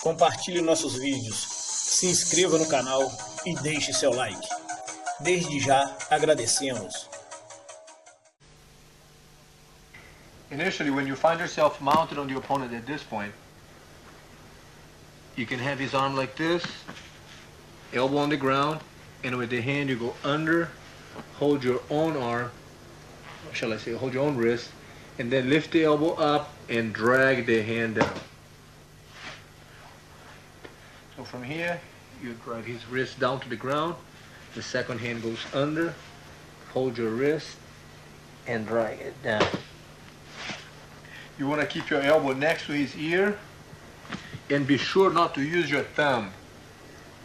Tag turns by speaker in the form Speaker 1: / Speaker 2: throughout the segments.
Speaker 1: compartilhe nossos vídeos, se inscreva no canal e deixe seu like. Desde já agradecemos.
Speaker 2: Initially, when you find yourself mounted on the opponent at this point, you can have his arm like this, elbow on the ground, and with the hand you go under, hold your own arm, or shall I say, hold your own wrist, and then lift the elbow up and drag the hand down. So from here, you drive his wrist down to the ground, the second hand goes under, hold your wrist, and drag it down. You want to keep your elbow next to his ear, and be sure not to use your thumb.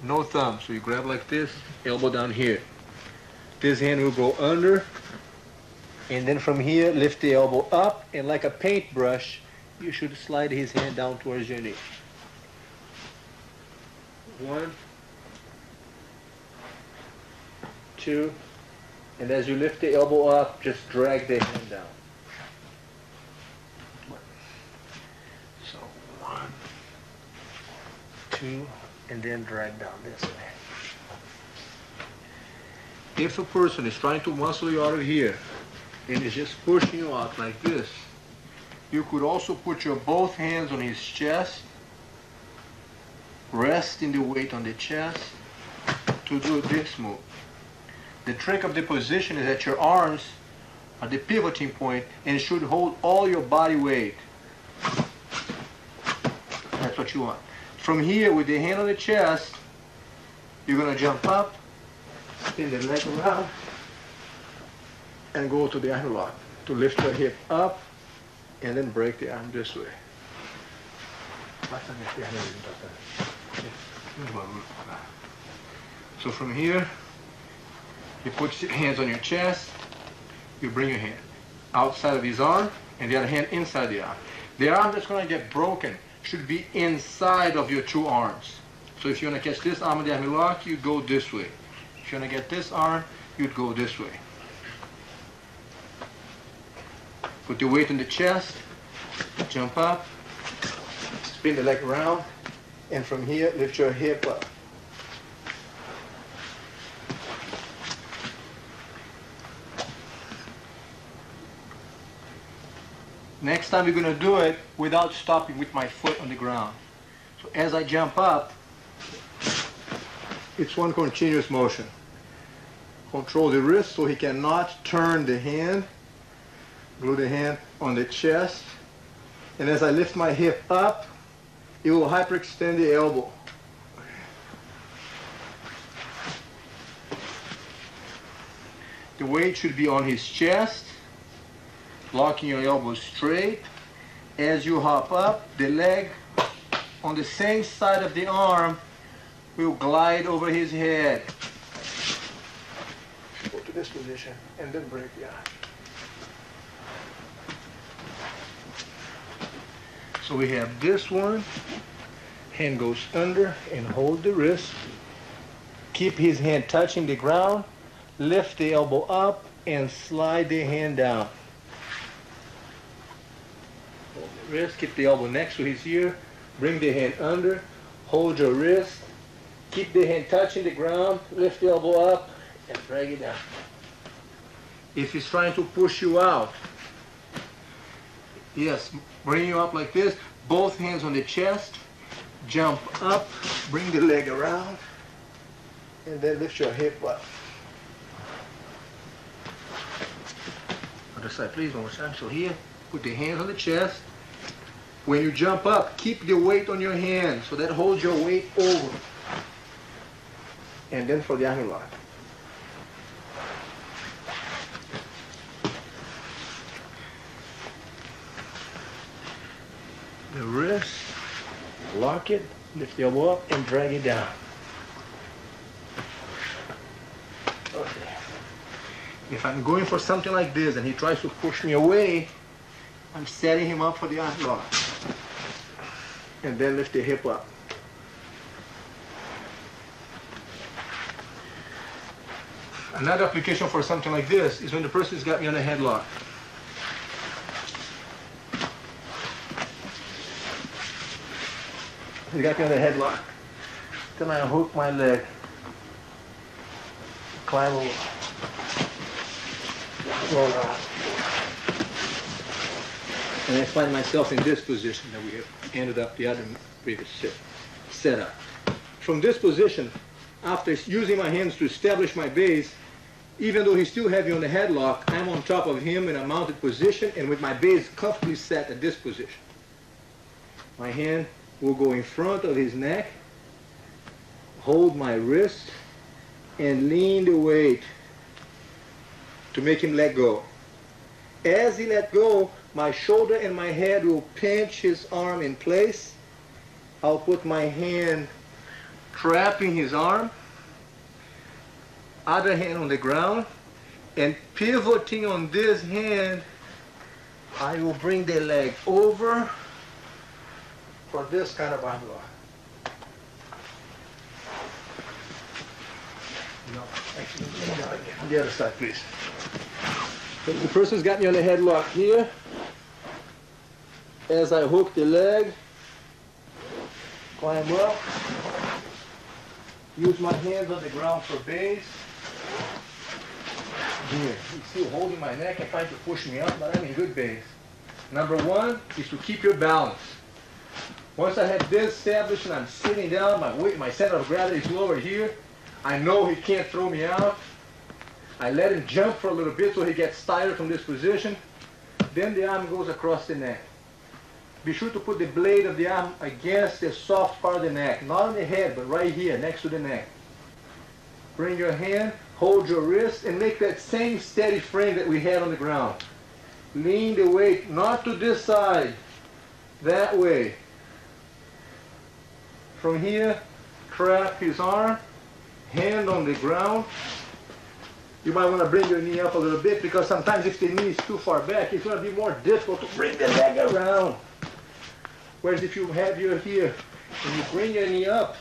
Speaker 2: No thumb. So you grab like this, elbow down here. This hand will go under, and then from here, lift the elbow up, and like a paintbrush, you should slide his hand down towards your knee. 1, 2, and as you lift the elbow up, just drag the hand down. So 1, 2, and then drag down this way. If a person is trying to muscle you out of here and is just pushing you out like this, you could also put your both hands on his chest, resting the weight on the chest to do this move. The trick of the position is that your arms are the pivoting point and should hold all your body weight. That's what you want. From here, with the hand on the chest, you're going to jump up, spin the leg around, and go to the arm lock to lift your hip up and then break the arm this way. So from here, you put your hands on your chest, you bring your hand outside of his arm and the other hand inside the arm. The arm that's going to get broken should be inside of your two arms. So if you want to catch this arm in the arm lock, you go this way. If you want to get this arm, you'd go this way. Put the weight in the chest, jump up, spin the leg around, and from here, lift your hip up. Next time we're going to do it without stopping with my foot on the ground. So as I jump up, it's one continuous motion. Control the wrist so he cannot turn the hand. Glue the hand on the chest. And as I lift my hip up, it will hyperextend the elbow. The weight should be on his chest, locking your elbow straight. As you hop up, the leg on the same side of the arm will glide over his head. Go to this position and then break the arm. So we have this one, hand goes under and hold the wrist. Keep his hand touching the ground, lift the elbow up and slide the hand down. Hold the wrist, keep the elbow next to his ear, bring the hand under, hold your wrist, keep the hand touching the ground, lift the elbow up and drag it down. If he's trying to push you out, yes, bring you up like this, both hands on the chest, jump up, bring the leg around, and then lift your hip up. Other side, please, one more time. So here, put the hands on the chest. When you jump up, keep the weight on your hand, so that holds your weight over. And then for the arm lock. The wrist, lock it, lift the elbow up, and drag it down. Okay. If I'm going for something like this and he tries to push me away, I'm setting him up for the arm lock. And then lift the hip up. Another application for something like this is when the person's got me on a headlock. He got me on the headlock. Then I hook my leg. Climb over. Roll out. And I find myself in this position that we have ended up the other previous setup. From this position, after using my hands to establish my base, even though he's still heavy on the headlock, I'm on top of him in a mounted position and with my base comfortably set at this position. My hand will go in front of his neck, hold my wrist, and lean the weight to make him let go. As he let go, my shoulder and my head will pinch his arm in place. I'll put my hand trapping his arm, other hand on the ground, and pivoting on this hand, I will bring the leg over for this kind of arm lock. No, actually, on the other side, please. So the person's got me on the headlock here. As I hook the leg, climb up, use my hands on the ground for base. Here, he's still holding my neck and trying to push me up, but I'm in good base. Number one is to keep your balance. Once I have this established and I'm sitting down, my center of gravity is lower here, I know he can't throw me out. I let him jump for a little bit so he gets tired from this position. Then the arm goes across the neck. Be sure to put the blade of the arm against the soft part of the neck, not on the head, but right here, next to the neck. Bring your hand, hold your wrist, and make that same steady frame that we had on the ground. Lean the weight, not to this side, that way. From here, trap his arm, hand on the ground. You might want to bring your knee up a little bit because sometimes if the knee is too far back, it's going to be more difficult to bring the leg around. Whereas if you have your here and you bring your knee up,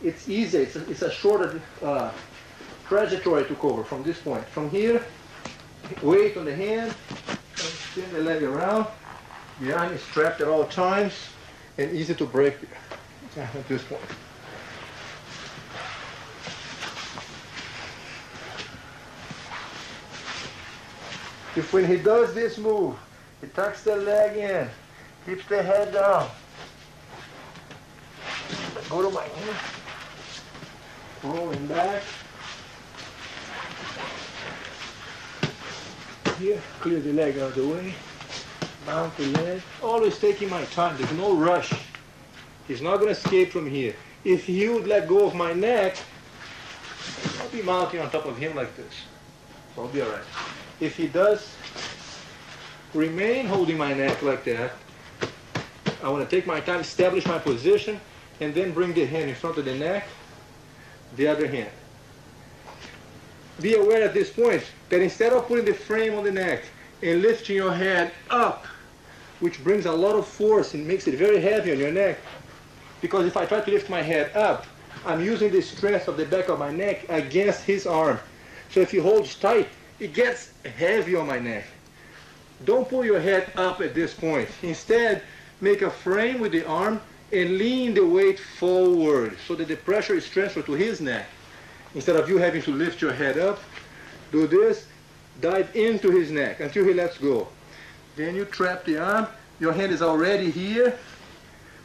Speaker 2: it's easy. It's a shorter trajectory to cover from this point. From here, weight on the hand, spin the leg around. The arm is strapped at all times and easy to break at this point. If when he does this move, he tucks the leg in, keeps the head down, go to my knee, rolling back, here, clear the leg out of the way, mount the leg, always taking my time, there's no rush. He's not going to escape from here. If he would let go of my neck, I'll be mounting on top of him like this, so I'll be all right. If he does remain holding my neck like that, I want to take my time, establish my position, and then bring the hand in front of the neck, the other hand. Be aware at this point that instead of putting the frame on the neck and lifting your head up, which brings a lot of force and makes it very heavy on your neck, because if I try to lift my head up, I'm using the strength of the back of my neck against his arm. So if he holds tight, it gets heavy on my neck. Don't pull your head up at this point. Instead, make a frame with the arm and lean the weight forward so that the pressure is transferred to his neck. Instead of you having to lift your head up, do this, dive into his neck until he lets go. Then you trap the arm, your hand is already here,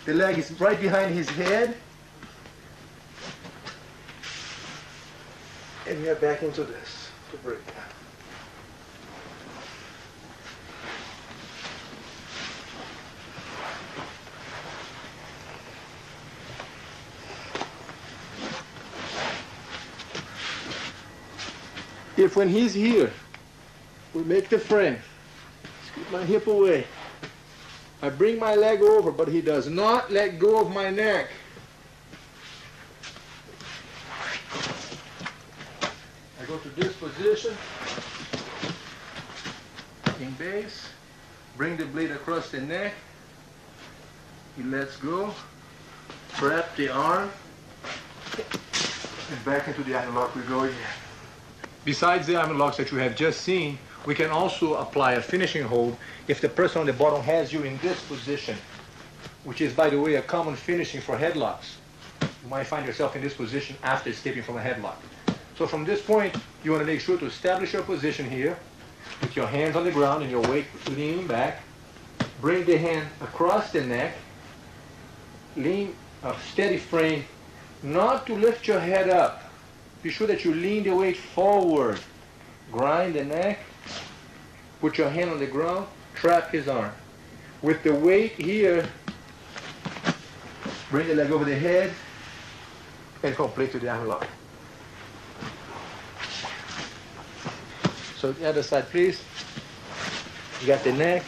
Speaker 2: the leg is right behind his head, and we are back into this to break. If when he's here, we make the frame, scoot my hip away, I bring my leg over, but he does not let go of my neck. I go to this position, in base, bring the blade across the neck, he lets go, trap the arm, and back into the arm lock we go again. Besides the arm locks that you have just seen, we can also apply a finishing hold if the person on the bottom has you in this position. which is, by the way, a common finishing for headlocks. You might find yourself in this position after escaping from a headlock. So from this point, you want to make sure to establish your position here with your hands on the ground and your weight leaning back. Bring the hand across the neck. Lean a steady frame, not to lift your head up. Be sure that you lean the weight forward. Grind the neck. Put your hand on the ground. Trap his arm. With the weight here, bring the leg over the head and complete to the arm lock. So the other side, please. You got the neck.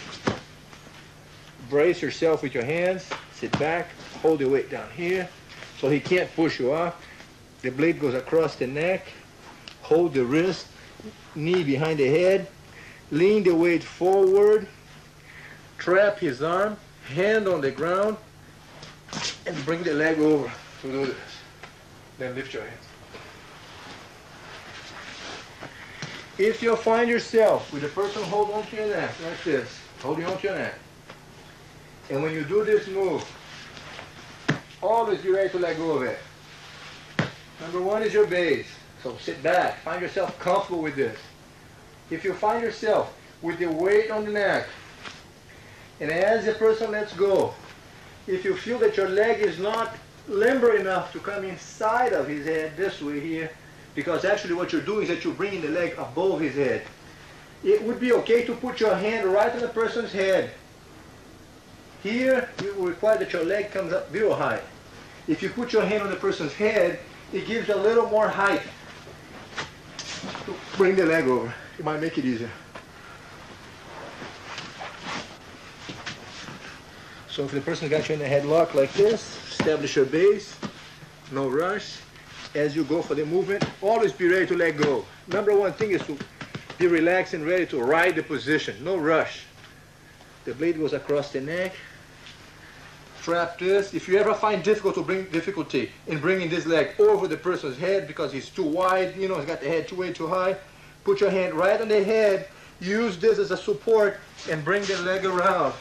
Speaker 2: Brace yourself with your hands. Sit back. Hold the weight down here so he can't push you off. The blade goes across the neck. Hold the wrist. Knee behind the head. Lean the weight forward. Trap his arm. Hand on the ground. And bring the leg over to do this. Then lift your hands. If you find yourself with the person hold on to your neck like this, holding on to your neck, and when you do this move, always be ready to let go of it. Number one is your base. So sit back. Find yourself comfortable with this. If you find yourself with the weight on the neck, and as the person lets go, if you feel that your leg is not limber enough to come inside of his head this way here, because actually what you're doing is that you're bringing the leg above his head. It would be okay to put your hand right on the person's head. Here, it will require that your leg comes up real high. If you put your hand on the person's head, it gives you a little more height to bring the leg over. It might make it easier. So if the person got you in a headlock like this, establish your base, no rush. As you go for the movement, always be ready to let go. Number one thing is to be relaxed and ready to ride the position, no rush. The blade goes across the neck. Trap this. If you ever find difficulty in bringing this leg over the person's head because he's too wide, he's got the head way too high, put your hand right on the head, use this as a support, and bring the leg around.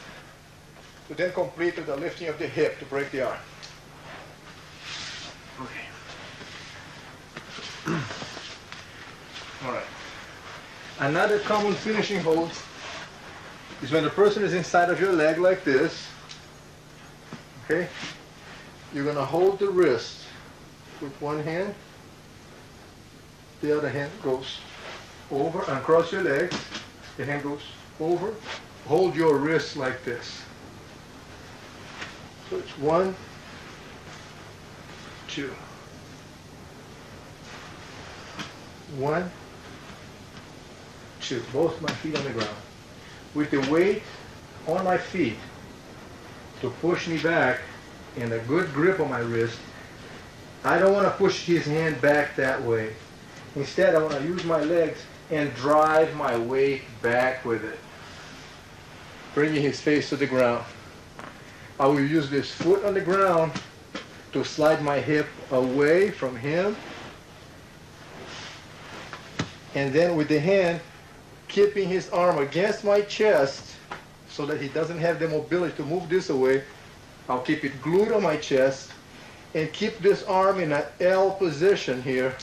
Speaker 2: To then complete with the lifting of the hip to break the arm. Okay. All right. Another common finishing hold is when the person is inside of your leg like this. Okay? You're going to hold the wrist with one hand. The other hand goes over and across your legs. The hand goes over. Hold your wrist like this. So it's 1, 2. 1, 2. Both my feet on the ground. With the weight on my feet to push me back and a good grip on my wrist, I don't want to push his hand back that way. Instead, I want to use my legs and drive my weight back with it, bringing his face to the ground. I will use this foot on the ground to slide my hip away from him. And then with the hand, keeping his arm against my chest so that he doesn't have the mobility to move this away, I'll keep it glued on my chest and keep this arm in an L position here.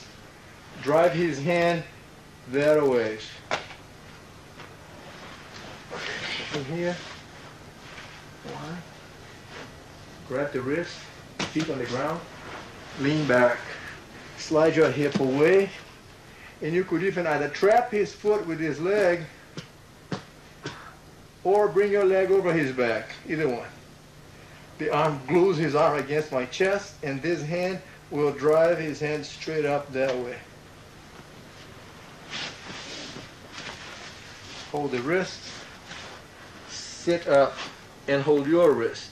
Speaker 2: Drive his hand that away. From here, 1. Grab the wrist, feet on the ground, lean back, slide your hip away, and you could even either trap his foot with his leg or bring your leg over his back, either one. The arm glues his arm against my chest, and this hand will drive his hand straight up that way. Hold the wrist, sit up, and hold your wrist.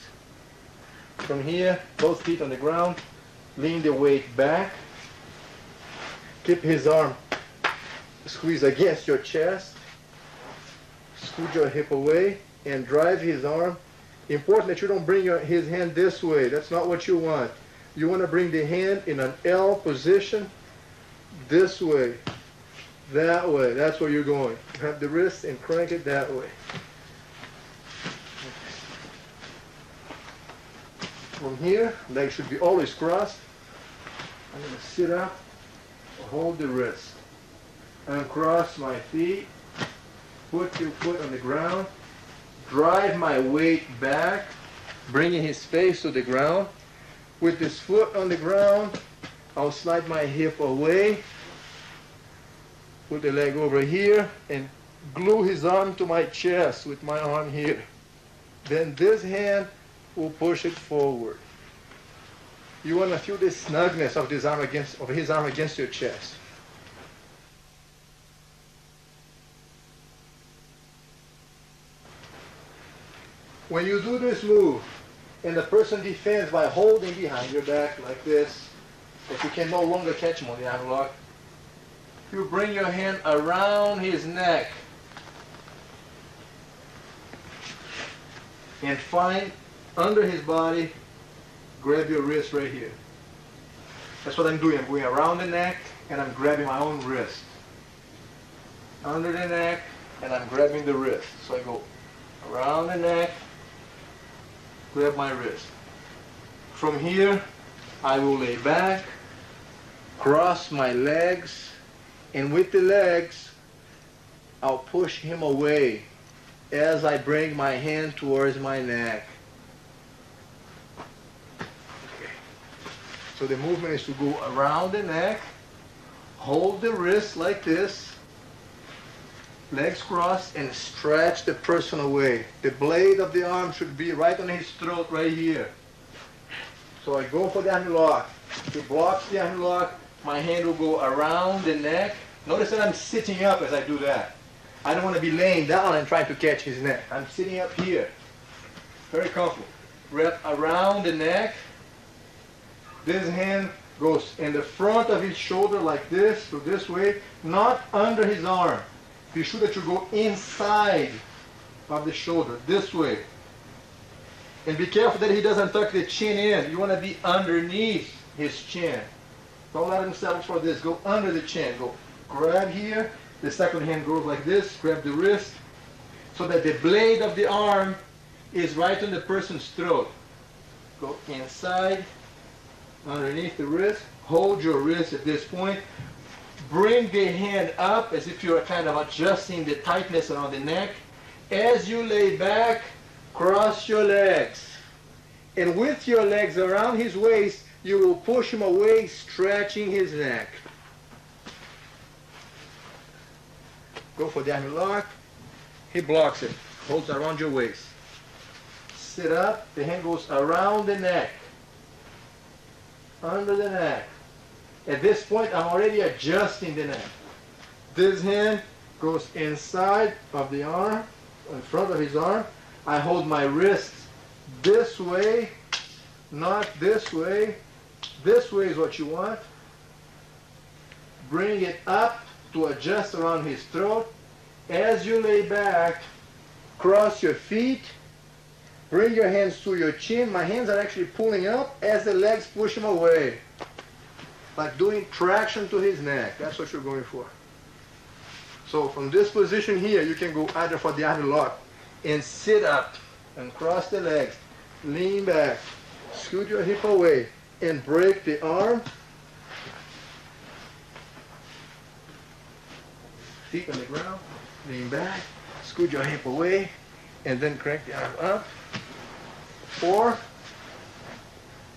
Speaker 2: From here, both feet on the ground, lean the weight back, keep his arm squeeze against your chest, scoot your hip away, and drive his arm. Important that you don't bring his hand this way. That's not what you want. You want to bring the hand in an L position, this way, that way. That's where you're going. Grab the wrist and crank it that way. from here, legs should be always crossed. I'm going to sit up, hold the wrist, uncross my feet, put your foot on the ground, drive my weight back, bringing his face to the ground. With this foot on the ground, I'll slide my hip away, put the leg over here, and glue his arm to my chest with my arm here. Then this hand will push it forward. You want to feel the snugness of his arm against your chest. When you do this move, and the person defends by holding behind your back like this, if you can no longer catch him on the arm lock, you bring your hand around his neck and find under his body, grab your wrist right here. That's what I'm doing. I'm going around the neck and I'm grabbing my own wrist. Under the neck and I'm grabbing the wrist. So I go around the neck, grab my wrist. From here, I will lay back, cross my legs, and with the legs, I'll push him away as I bring my hand towards my neck. Okay. So the movement is to go around the neck, hold the wrist like this, legs crossed, and stretch the person away. The blade of the arm should be right on his throat right here. So I go for the arm lock. To block the arm lock, my hand will go around the neck. Notice that I'm sitting up as I do that. I don't want to be laying down and trying to catch his neck. I'm sitting up here. Very comfortable. Wrap around the neck. This hand goes in the front of his shoulder like this, so this way, not under his arm. Be sure that you go inside of the shoulder, this way. And be careful that he doesn't tuck the chin in. You want to be underneath his chin. Don't let him settle for this. Go under the chin. Go grab here. The second hand goes like this. Grab the wrist so that the blade of the arm is right on the person's throat. Go inside, underneath the wrist. Hold your wrist at this point. Bring the hand up as if you're kind of adjusting the tightness around the neck. As you lay back, cross your legs. And with your legs around his waist, you will push him away, stretching his neck. Go for the arm lock. He blocks it. Holds around your waist. Sit up. The hand goes around the neck. Under the neck. At this point, I'm already adjusting the neck. This hand goes inside of the arm, in front of his arm. I hold my wrist this way, not this way. This way is what you want. Bring it up to adjust around his throat. As you lay back, cross your feet. Bring your hands to your chin. My hands are actually pulling up as the legs push him away. Like doing traction to his neck. That's what you're going for. So from this position here, you can go either for the arm lock and sit up and cross the legs. Lean back. Scoot your hip away and break the arm. Feet on the ground. Lean back. Scoot your hip away and then crank the arm up. Or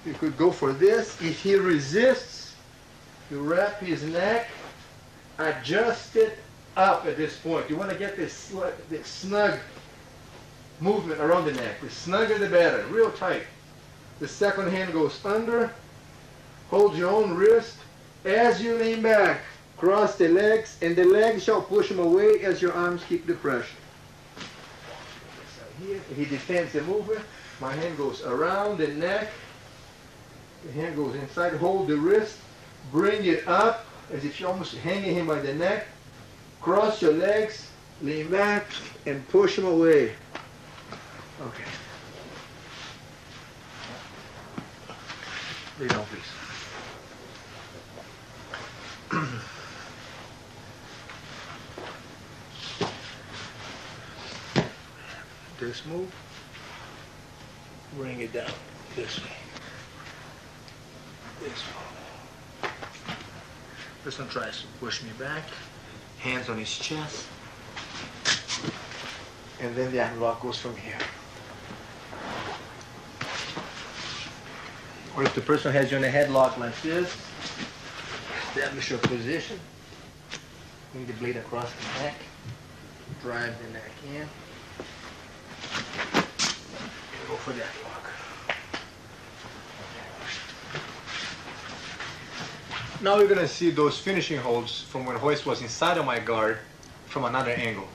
Speaker 2: you could go for this. If he resists, you wrap his neck, adjust it up at this point. You want to get this snug movement around the neck. The snugger the better, real tight. The second hand goes under, hold your own wrist. As you lean back, cross the legs, and the legs shall push him away as your arms keep the pressure. So here, he defends the movement. My hand goes around the neck. The hand goes inside, hold the wrist. Bring it up as if you're almost hanging him by the neck. Cross your legs, lean back, and push him away. Okay. Lay down, please. This move, bring it down this way. this one. Person tries to push me back, hands on his chest, and then the arm lock goes from here. Or if the person has you in a headlock like this, establish your position, bring the blade across the neck, drive the neck in, and go for that lock. Now we're going to see those finishing holds from when Royce was inside of my guard from another angle.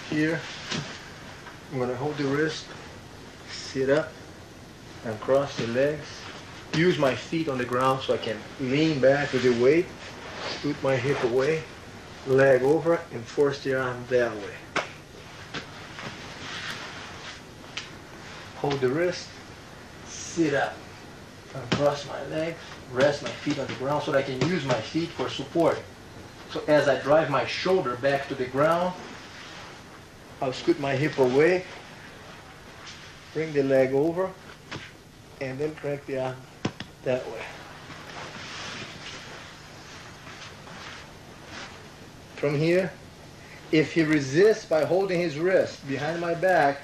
Speaker 2: Here, I'm going to hold the wrist, sit up, and cross the legs. Use my feet on the ground so I can lean back with the weight, scoot my hip away, leg over, and force the arm that way. Hold the wrist, sit up, and cross my legs, rest my feet on the ground so that I can use my feet for support. So as I drive my shoulder back to the ground, I'll scoot my hip away, bring the leg over, and then crank the arm that way. From here, if he resists by holding his wrist behind my back,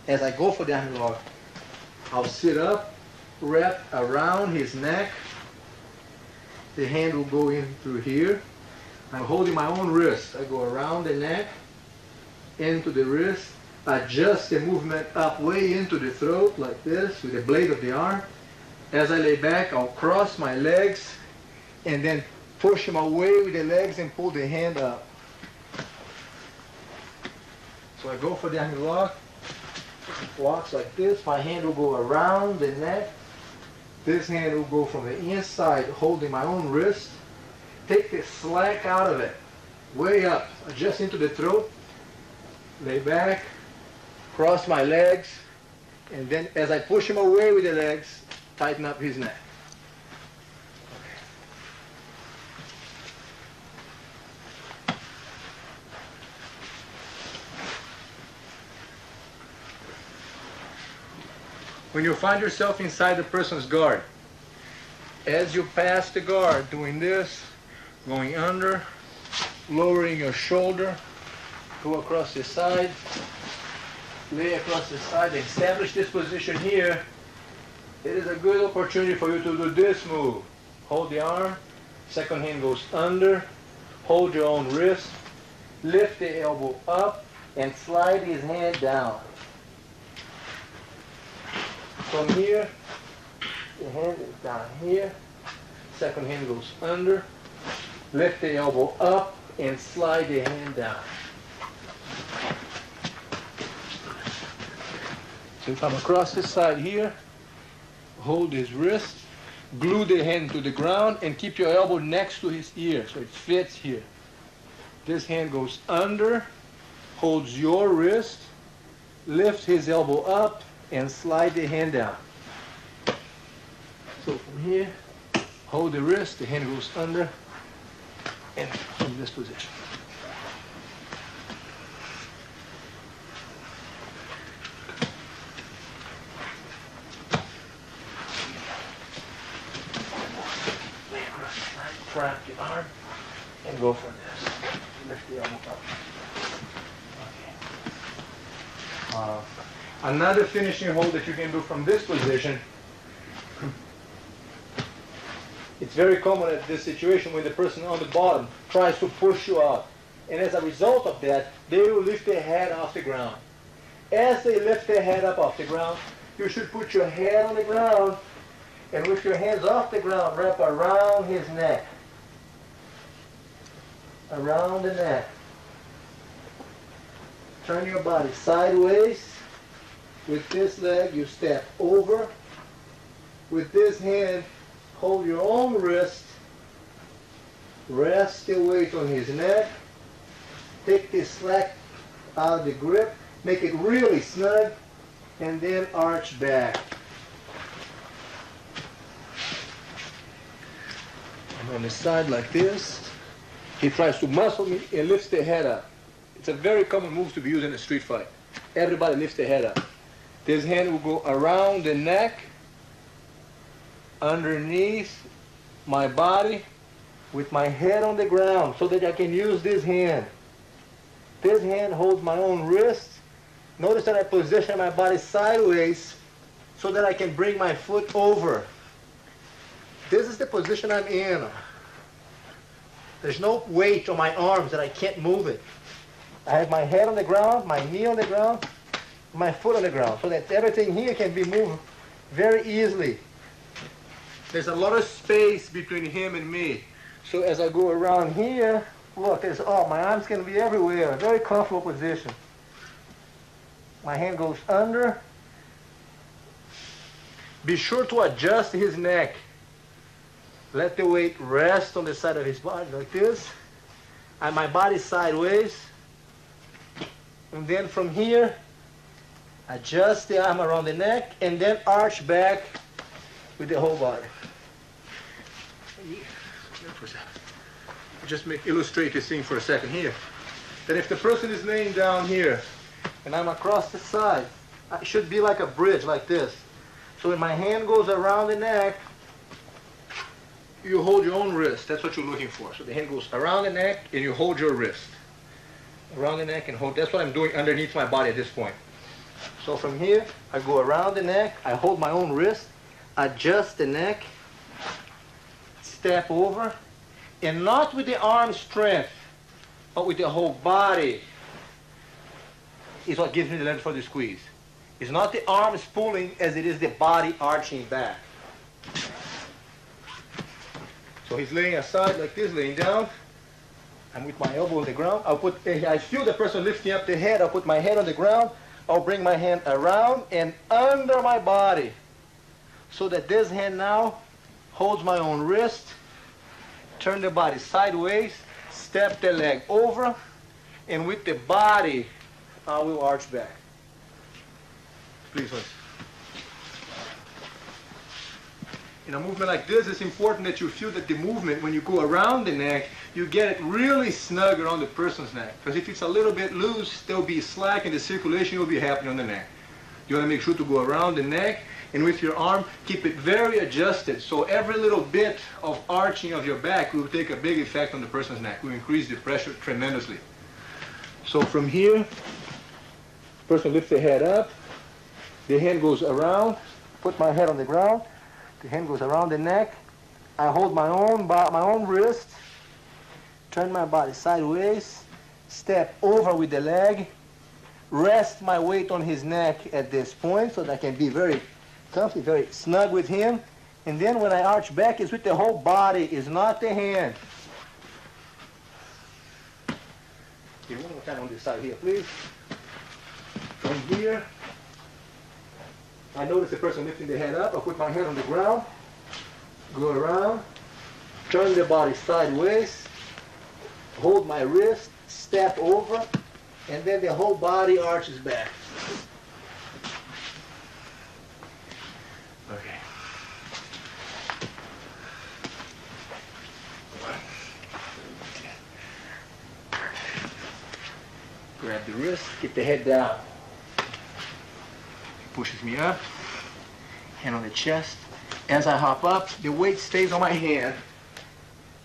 Speaker 2: as I go for the arm lock, I'll sit up, wrap around his neck. The hand will go in through here. I'm holding my own wrist. I go around the neck, into the wrist, adjust the movement up way into the throat like this with the blade of the arm. As I lay back, I'll cross my legs and then push him away with the legs and pull the hand up. So I go for the arm lock, locks like this. My hand will go around the neck. This hand will go from the inside, holding my own wrist. Take the slack out of it, way up, adjust into the throat. Lay back, cross my legs, and then as I push him away with the legs, tighten up his neck. When you find yourself inside the person's guard, as you pass the guard, doing this, going under, lowering your shoulder, go across the side, lay across the side, establish this position here. It is a good opportunity for you to do this move. Hold the arm, second hand goes under, hold your own wrist, lift the elbow up, and slide his hand down. From here, the hand is down here, second hand goes under, lift the elbow up, and slide the hand down. So if I'm across this side here, hold his wrist, glue the hand to the ground, and keep your elbow next to his ear so it fits here. This hand goes under, holds your wrist, lift his elbow up, and slide the hand down. So from here, hold the wrist, the hand goes under, and from this position. Trap the arm and go for this. Lift the elbow up. Okay. Another finishing hold that you can do from this position. It's very common at this situation when the person on the bottom tries to push you out. And as a result of that, they will lift their head off the ground. As they lift their head up off the ground, you should put your head on the ground and with your hands off the ground, wrap around his neck. Around the neck. Turn your body sideways. With this leg, you step over. With this hand, hold your own wrist. Rest the weight on his neck. Take the slack out of the grip. Make it really snug. And then arch back. And on the side like this. He tries to muscle me and lifts the head up. It's a very common move to be used in a street fight. Everybody lifts the head up. This hand will go around the neck, underneath my body, with my head on the ground, so that I can use this hand. This hand holds my own wrist. Notice that I position my body sideways so that I can bring my foot over. This is the position I'm in. There's no weight on my arms that I can't move it. I have my head on the ground, my knee on the ground, my foot on the ground, so that everything here can be moved very easily. There's a lot of space between him and me. So as I go around here, look, my arms can be everywhere. A very comfortable position. My hand goes under. Be sure to adjust his neck. Let the weight rest on the side of his body like this. And my body sideways. And then from here, adjust the arm around the neck and then arch back with the whole body. Just illustrate this thing for a second here. Then if the person is laying down here and I'm across the side, it should be like a bridge like this. So when my hand goes around the neck, you hold your own wrist. That's what you're looking for. So the hand goes around the neck and you hold your wrist. Around the neck and hold. That's what I'm doing underneath my body at this point. So from here, I go around the neck, I hold my own wrist, adjust the neck, step over, and not with the arm strength, but with the whole body is what gives me the leverage for the squeeze. It's not the arms pulling as it is the body arching back. So he's laying aside like this, laying down. I'm with my elbow on the ground. I feel the person lifting up the head. I'll put my head on the ground. I'll bring my hand around and under my body so that this hand now holds my own wrist. Turn the body sideways, step the leg over, and with the body, I will arch back. Please, Royce. In a movement like this, it's important that you feel that the movement, when you go around the neck, you get it really snug around the person's neck. Because if it's a little bit loose, there'll be slack and the circulation will be happening on the neck. You want to make sure to go around the neck, and with your arm, keep it very adjusted. So every little bit of arching of your back will take a big effect on the person's neck. Will increase the pressure tremendously. So from here, the person lifts the head up. The hand goes around. Put my head on the ground. The hand goes around the neck. I hold my own wrist. Turn my body sideways. Step over with the leg. Rest my weight on his neck at this point so that I can be very comfy, very snug with him. And then when I arch back, it's with the whole body, it's not the hand. Okay, one more time on this side here, please. From here, I notice the person lifting the head up. I put my hand on the ground, go around, turn the body sideways, hold my wrist, step over, and then the whole body arches back. Okay. Grab the wrist, get the head down. Pushes me up, hand on the chest. As I hop up, the weight stays on my hand.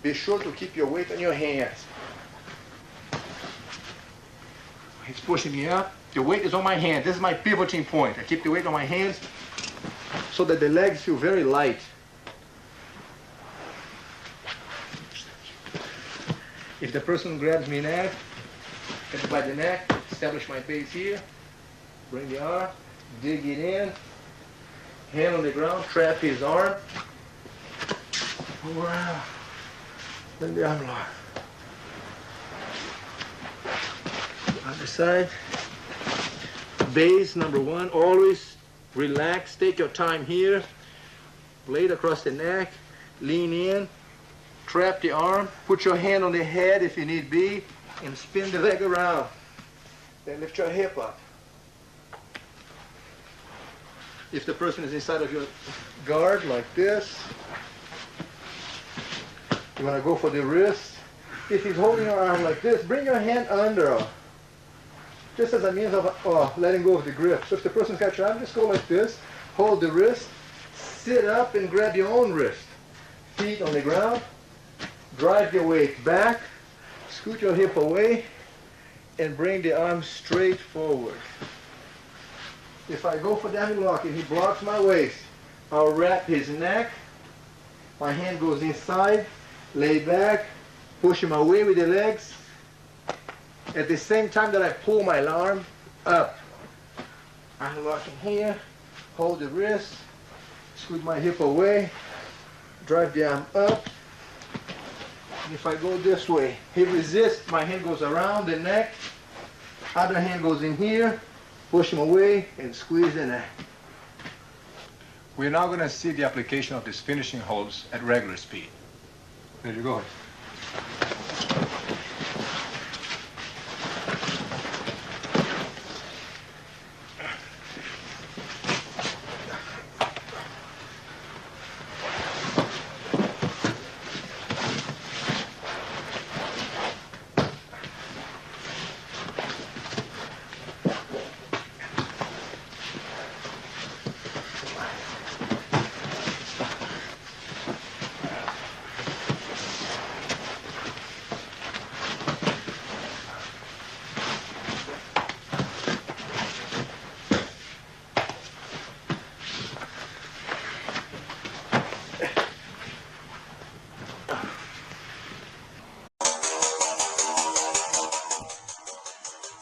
Speaker 2: Be sure to keep your weight on your hands. He's pushing me up. The weight is on my hand. This is my pivoting point. I keep the weight on my hands so that the legs feel very light. If the person grabs me neck, get by the neck, establish my base here, bring the arm, dig it in, hand on the ground, trap his arm, wow. Then the arm lock. Other side. Base number one, always relax, take your time here. Blade across the neck, lean in, trap the arm, put your hand on the head if you need be, and spin the leg around. Then lift your hip up. If the person is inside of your guard like this, you want to go for the wrist, if he's holding your arm like this, bring your hand under, just as a means of letting go of the grip. So if the person's got your arm, just go like this, hold the wrist, sit up and grab your own wrist. Feet on the ground, drive your weight back, scoot your hip away, and bring the arm straight forward. If I go for that lock and he blocks my waist, I'll wrap his neck, my hand goes inside, lay back, push him away with the legs, at the same time that I pull my arm up. I'm locking here, hold the wrist, scoot my hip away, drive the arm up. And if I go this way, he resists, my hand goes around the neck, other hand goes in here, push him away and squeeze the neck.
Speaker 3: We're now going to see the application of these finishing holds at regular speed. There you go.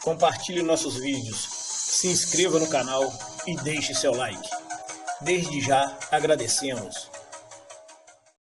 Speaker 1: Compartilhe nossos vídeos, se inscreva no canal e deixe seu like. Desde já agradecemos.